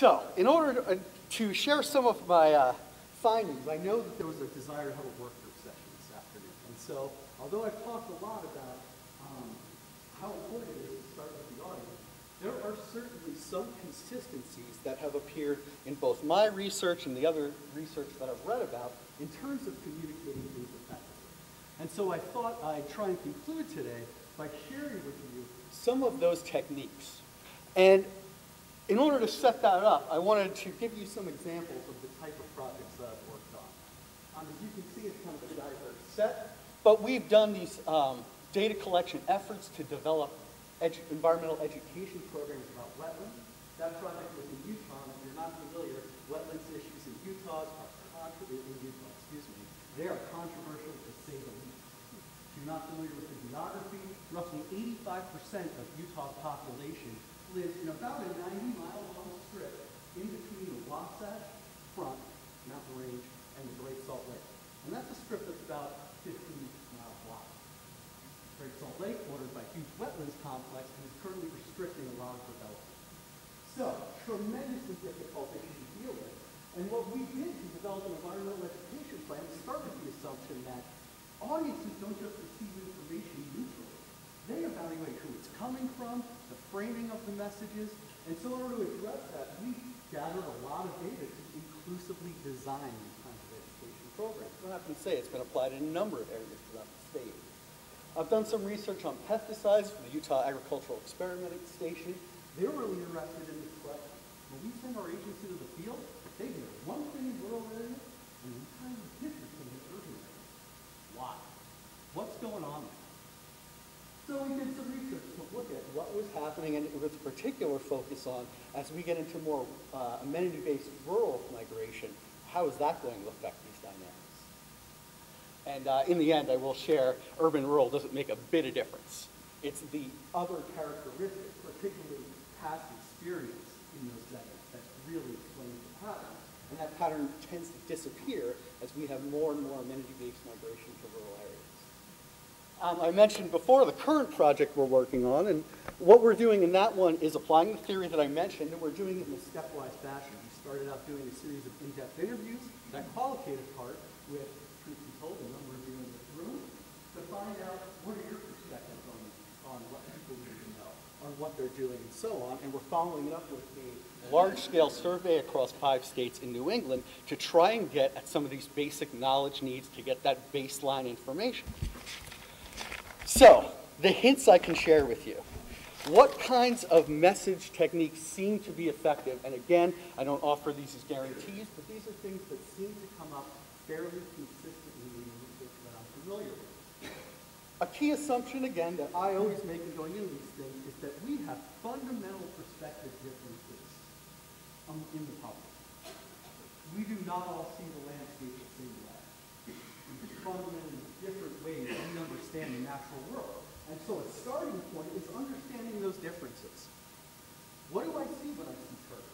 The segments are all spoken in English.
So, in order to share some of my findings, I know that there was a desire to have a work group session this afternoon. And so, although I've talked a lot about how important it is to start with the audience, there are certainly some consistencies that have appeared in both my research and the other research that I've read about in terms of communicating things effectively. And so I thought I'd try and conclude today by sharing with you some of those techniques. And in order to set that up, I wanted to give you some examples of the type of projects that I've worked on. As you can see, it's kind of a diverse set, but we've done these data collection efforts to develop environmental education programs about wetlands. That project was in Utah, and if you're not familiar, wetlands issues in Utah they are controversial to say the least. If you're not familiar with the geography, roughly 85% of Utah's population lives in about a 90-mile-long strip in between the Wasatch Front, mountain range, and the Great Salt Lake. And that's a strip that's about 15 miles wide. Great Salt Lake, bordered by huge wetlands complex, and is currently restricting a lot of development. So, tremendously difficult issue to deal with. And what we did to develop an environmental education plan is start with the assumption that audiences don't just receive information neutrally. They evaluate who it's coming from, the framing of the messages, and so in order to address that, we gathered a lot of data to inclusively design these kinds of education programs. And I can say it's been applied in a number of areas throughout the state. I've done some research on pesticides for the Utah Agricultural Experimenting Station. They're really interested in this question. When we send our agents into the field, they hear one thing in rural areas and entirely different from the urban areas. Why? What's going on there? So we did some research to look at what was happening, and with particular focus on, as we get into more amenity-based rural migration, how is that going to affect these dynamics? And in the end, I will share urban-rural doesn't make a bit of difference. It's the other characteristics, particularly past experience in those settings, that really explains the pattern. And that pattern tends to disappear as we have more and more amenity-based migration to rural areas. I mentioned before the current project we're working on, and what we're doing in that one is applying the theory that I mentioned, and we're doing it in a stepwise fashion. We started out doing a series of in-depth interviews, that qualitative part, with, truth be told, a number of you in this room, to find out what are your perspectives on what people need to know, on what they're doing, and so on. And we're following it up with a large-scale survey across 5 states in New England to try and get at some of these basic knowledge needs to get that baseline information. So, the hints I can share with you. What kinds of message techniques seem to be effective? And again, I don't offer these as guarantees, but these are things that seem to come up fairly consistently in the research that I'm familiar with. A key assumption, again, that I always make in going into these things is that we have fundamental perspective differences in the public. We do not all see the landscape the same way. Just fundamentally different ways we understand the natural world. And so a starting point is understanding those differences. What do I see when I see turf?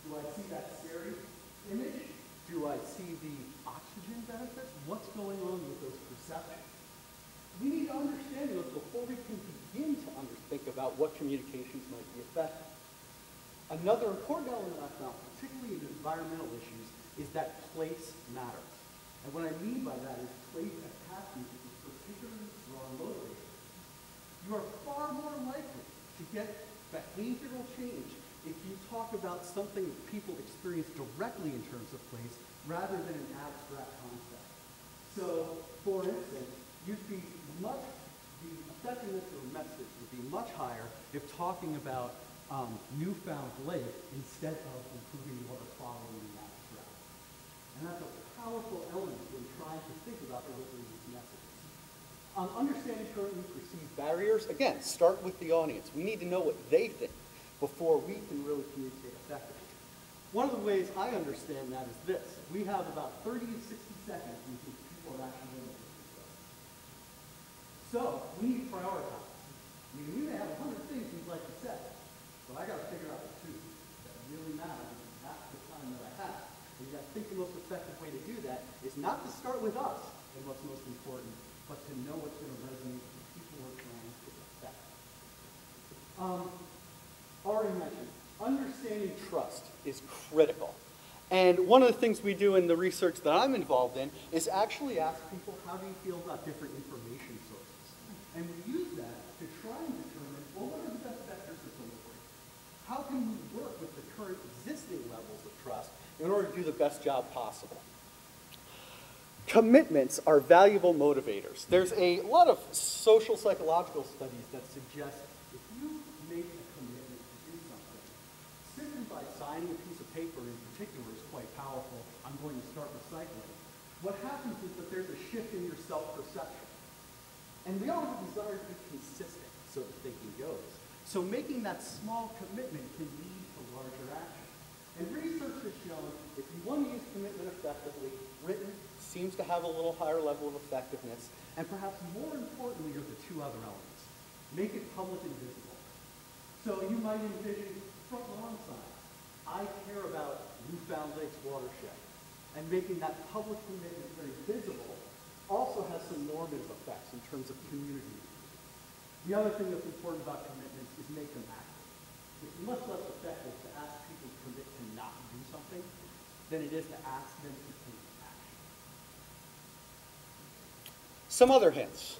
Do I see that scary image? Do I see the oxygen benefits? What's going on with those perceptions? We need to understand those before we can begin to think about what communications might be effective. Another important element I found, particularly in environmental issues, is that place matters. And what I mean by that is place attachment is particularly strong motivators. You are far more likely to get behavioral change if you talk about something that people experience directly in terms of place rather than an abstract concept. So, for instance, the effectiveness of a message would be much higher if talking about newfound lake instead of improving water quality in the abstract. And that's a powerful element when trying to think about delivering these messages. Understanding currently perceived barriers, again, start with the audience. We need to know what they think before we can really communicate effectively. One of the ways I understand that is this. We have about 30 to 60 seconds in which people are actually going to discuss. So, we need to prioritize. I mean, we may have 100 things we'd like to say, but I got to figure out the 2 that really matter, and that's the time that I have. And you got to think the most effective way to do that is not to start with us and what's most important, but to know what's going to resonate with the people we're trying to affect. Already mentioned, understanding trust is critical. And one of the things we do in the research that I'm involved in is actually ask people, how do you feel about different information sources? And we use that to try and determine, well, what are the best vectors of delivery? How can we work with the current existing levels of trust in order to do the best job possible? Commitments are valuable motivators. There's a lot of social psychological studies that suggest if you make a commitment to do something, simply by signing a piece of paper in particular is quite powerful. I'm going to start recycling. What happens is that there's a shift in your self-perception. And we all have a desire to be consistent, so the thinking goes. So making that small commitment can lead to larger action. And research has shown if you want to use commitment effectively, written seems to have a little higher level of effectiveness. And perhaps more importantly are the two other elements. Make it public and visible. So you might envision front lawn signs. I care about Newfound Lakes watershed. And making that public commitment very visible also has some normative effects in terms of community. The other thing that's important about commitments is make them active. It's much less effective to ask people to commit to not do something than it is to ask them to take action. Some other hints.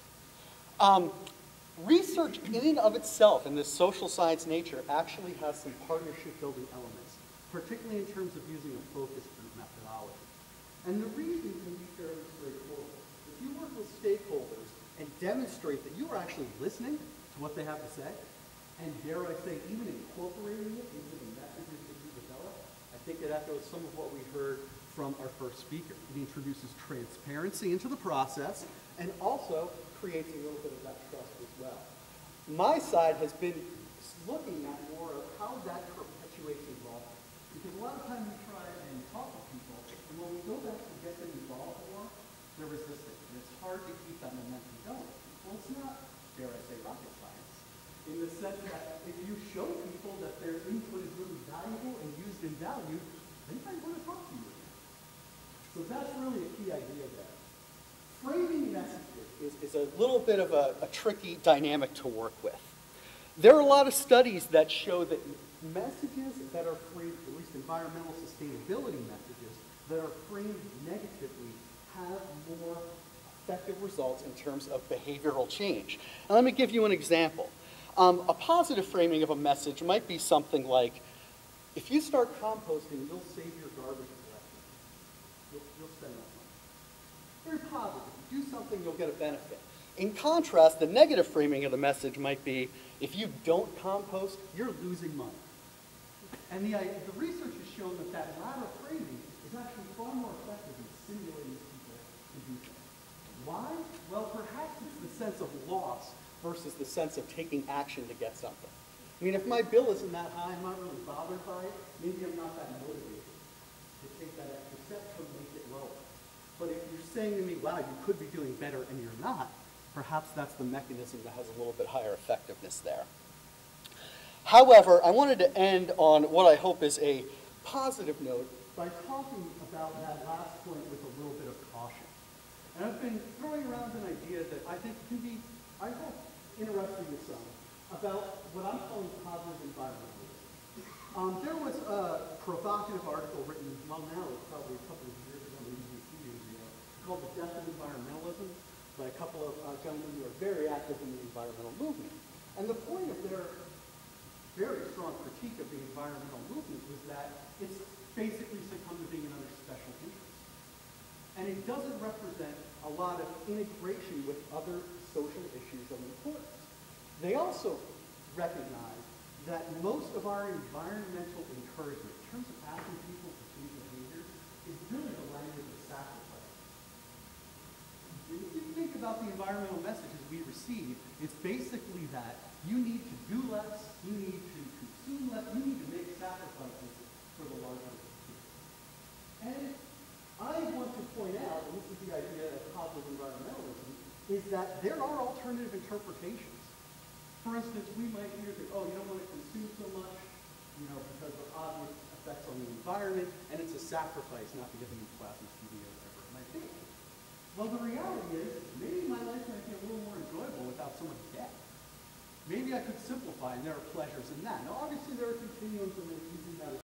Research in and of itself in this social science nature actually has some partnership building elements, particularly in terms of using a focus group methodology. And the reason can be fairly straightforward. If you work with stakeholders and demonstrate that you are actually listening to what they have to say, and dare I say, even incorporating it into the messages that you develop, I think it echoes some of what we heard from our first speaker. It introduces transparency into the process and also creates a little bit of that trust as well. My side has been looking at more of how that perpetuates involvement. Because a lot of times we try and talk to people, and when we go back to get them involved more, they're resistant. And it's hard to keep that momentum going. Well, it's not, dare I say, rocket science, in the sense that if you show people that their input is really valuable and used and valued, they might want to talk to you again. So that's really a key idea there. Framing messages is a little bit of a tricky dynamic to work with. There are a lot of studies that show that messages that are framed, at least environmental sustainability messages, that are framed negatively have more effective results in terms of behavioral change. And let me give you an example. A positive framing of a message might be something like, if you start composting, you'll save your garbage collection. You'll spend less money. Very positive. If you do something, you'll get a benefit. In contrast, the negative framing of the message might be, if you don't compost, you're losing money. And the research has shown that that latter framing is actually far more effective in stimulating people to do things. Why? Well, perhaps it's the sense of loss versus the sense of taking action to get something. I mean, if my bill isn't that high, I'm not really bothered by it, maybe I'm not that motivated to take that extra step to make it lower. But if you're saying to me, wow, you could be doing better and you're not, perhaps that's the mechanism that has a little bit higher effectiveness there. However, I wanted to end on what I hope is a positive note by talking about that last point with a little bit of caution. And I've been throwing around an idea that I think can be, I hope, interesting to some about what I'm calling positive environmentalism. There was a provocative article written, well now it's probably a couple of years ago, maybe a few years ago, called The Death of Environmentalism by a couple of gentlemen who are very active in the environmental movement. And the point of their very strong critique of the environmental movement was that it's basically succumbed to being another special interest. And it doesn't represent a lot of integration with other social issues of importance. They also recognize that most of our environmental encouragement, in terms of asking people to change behaviors, is really the language of sacrifice. If you think about the environmental messages we receive, it's basically that you need to do less, you need to consume less, you need to make sacrifices for the larger good. And I want to point out, and this is the idea of positive environmentalism, is that there are alternative interpretations. For instance, we might hear that, oh, you don't want to consume so much, because of obvious effects on the environment, and it's a sacrifice not to get them in plasma TV or whatever it might be. Well, the reality is, maybe my life might be a little more enjoyable without so much debt. maybe I could simplify, and there are pleasures in that. Now, obviously, there are continuums, and they're using that as